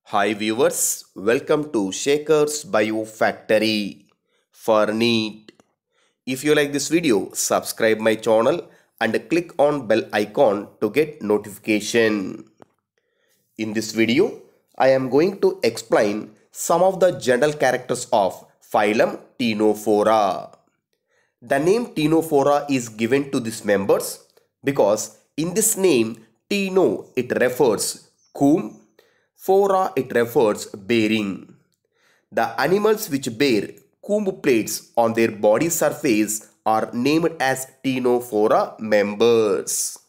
Hi viewers, welcome to Shaker's Bio Factory for NEET. If you like this video, subscribe my channel and click on bell icon to get notification. In this video, I am going to explain some of the general characters of phylum Ctenophora. The name Ctenophora is given to these members because in this name Cteno it refers comb, Phora it refers bearing. The animals which bear comb plates on their body surface are named as Ctenophora members.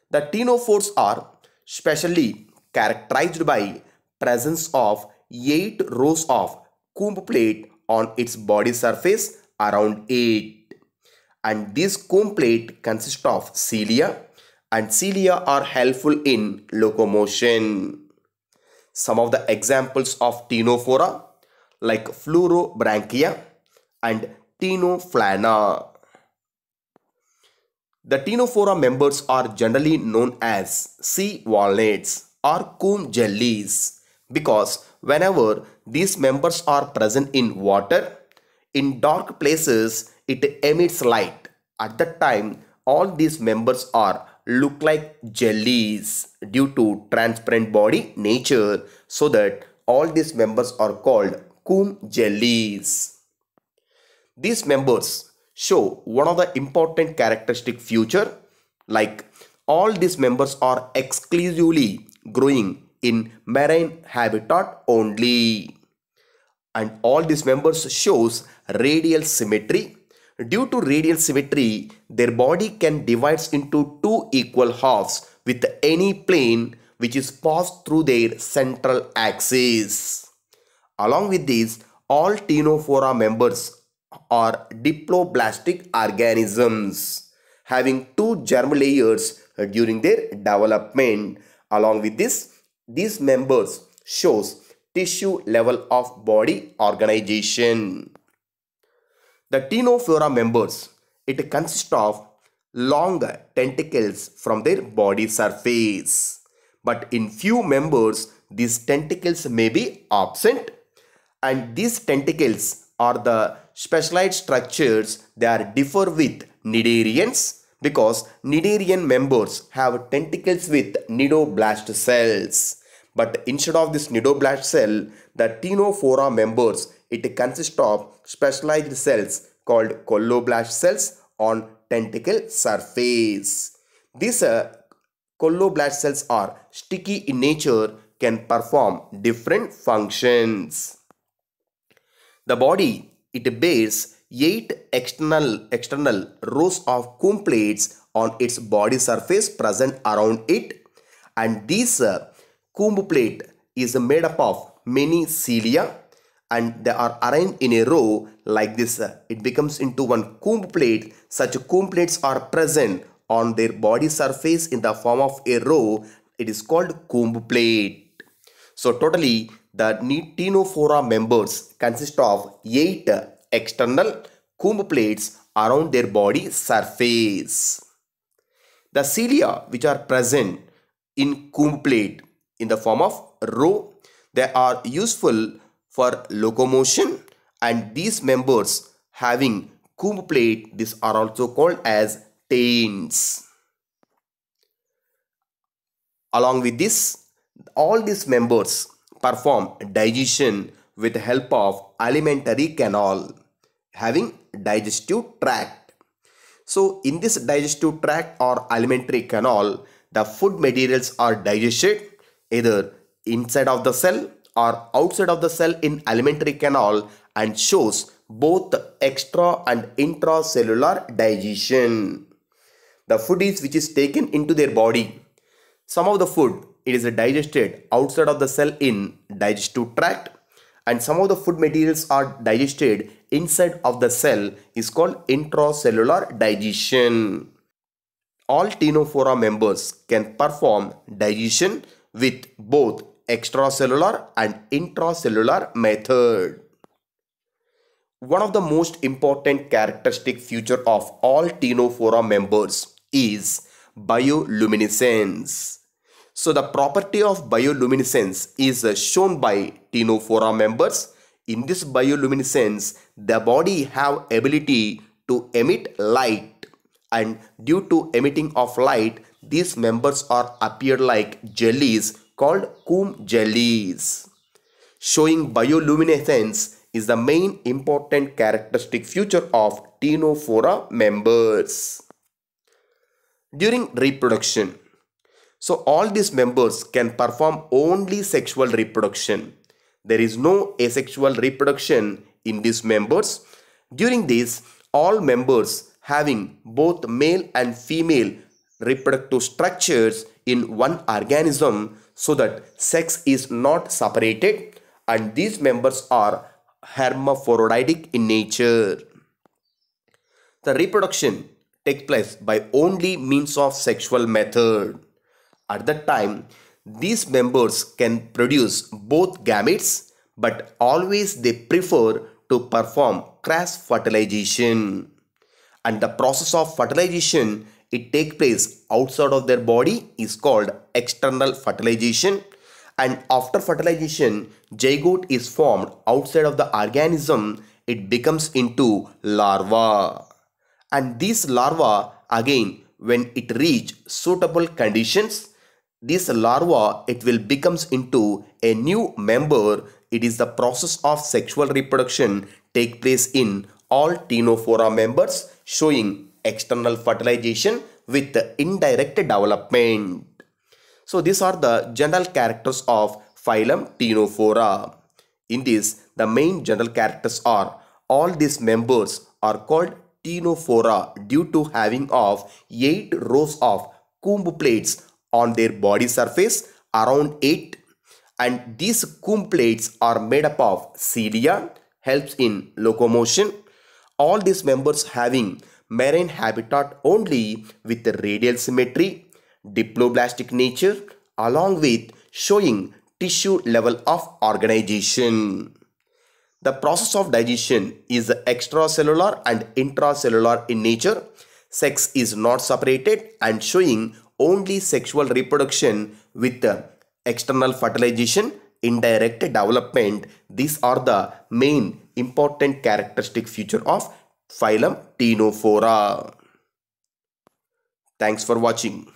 The ctenophores are specially characterized by presence of 8 rows of comb plate on its body surface around 8. And this comb plate consists of cilia, and cilia are helpful in locomotion. Some of the examples of ctenophora like Fluorobranchia and Ctenophlana. The Ctenophora members are generally known as sea walnuts or comb jellies because whenever these members are present in water, in dark places it emits light. At that time, all these members are look like jellies due to transparent body nature, so that all these members are called comb jellies. These members show one of the important characteristic feature, like all these members are exclusively growing in marine habitat only, and all these members shows radial symmetry. Due to radial symmetry, their body can divide into two equal halves with any plane which is passed through their central axis. Along with these, all Ctenophora members are diploblastic organisms having two germ layers during their development. Along with this, these members shows tissue level of body organization. The Ctenophora members, it consists of long tentacles from their body surface. But in few members, these tentacles may be absent, and these tentacles are the specialized structures that differ with cnidarians because cnidarian members have tentacles with cnidoblast cells. But instead of this cnidoblast cell, the Ctenophora members, it consists of specialized cells called colloblast cells on tentacle surface. These colloblast cells are sticky in nature, can perform different functions. The body, it bears 8 external rows of comb plates on its body surface present around it, and this comb plate is made up of many cilia, and they are arranged in a row like this. It becomes into one comb plate. Such comb plates are present on their body surface in the form of a row. It is called comb plate. So totally the Ctenophora members consist of 8 external comb plates around their body surface. The cilia which are present in comb plate in the form of row, they are useful for locomotion, and these members having comb plate, these are also called as tails. Along with this, all these members perform digestion with the help of alimentary canal having digestive tract. So in this digestive tract or alimentary canal, the food materials are digested either inside of the cell or outside of the cell in alimentary canal, and shows both extra and intracellular digestion. The food is which is taken into their body. Some of the food, it is digested outside of the cell in digestive tract, and some of the food materials are digested inside of the cell is called intracellular digestion. All Ctenophora members can perform digestion with both extracellular and intracellular method. One of the most important characteristic feature of all Ctenophora members is bioluminescence. So the property of bioluminescence is shown by ctenophora members. In this bioluminescence, the body have ability to emit light, and due to emitting of light, these members are appear like jellies called comb jellies. Showing bioluminescence is the main important characteristic feature of ctenophora members. During reproduction, so all these members can perform only sexual reproduction. There is no asexual reproduction in these members. During this, all members having both male and female reproductive structures in one organism, so that sex is not separated, and these members are hermaphroditic in nature. The reproduction takes place by only means of sexual method. At that time, these members can produce both gametes, but always they prefer to perform cross fertilization. And the process of fertilization, it takes place outside of their body, is called external fertilization. And after fertilization, zygote is formed outside of the organism. It becomes into larva. And these larva, again, when it reach suitable conditions, this larva, it will becomes into a new member. It is the process of sexual reproduction take place in all ctenophora members, showing external fertilization with the indirect development. So these are the general characters of phylum ctenophora. In this, the main general characters are all these members are called ctenophora due to having of 8 rows of comb plates on their body surface, around 8, and these comb plates are made up of cilia, helps in locomotion. All these members having marine habitat only with the radial symmetry, diploblastic nature, along with showing tissue level of organization. The process of digestion is extracellular and intracellular in nature. Sex is not separated and showing only sexual reproduction with the external fertilization, indirect development. These are the main important characteristic feature of phylum ctenophora. Thanks for watching.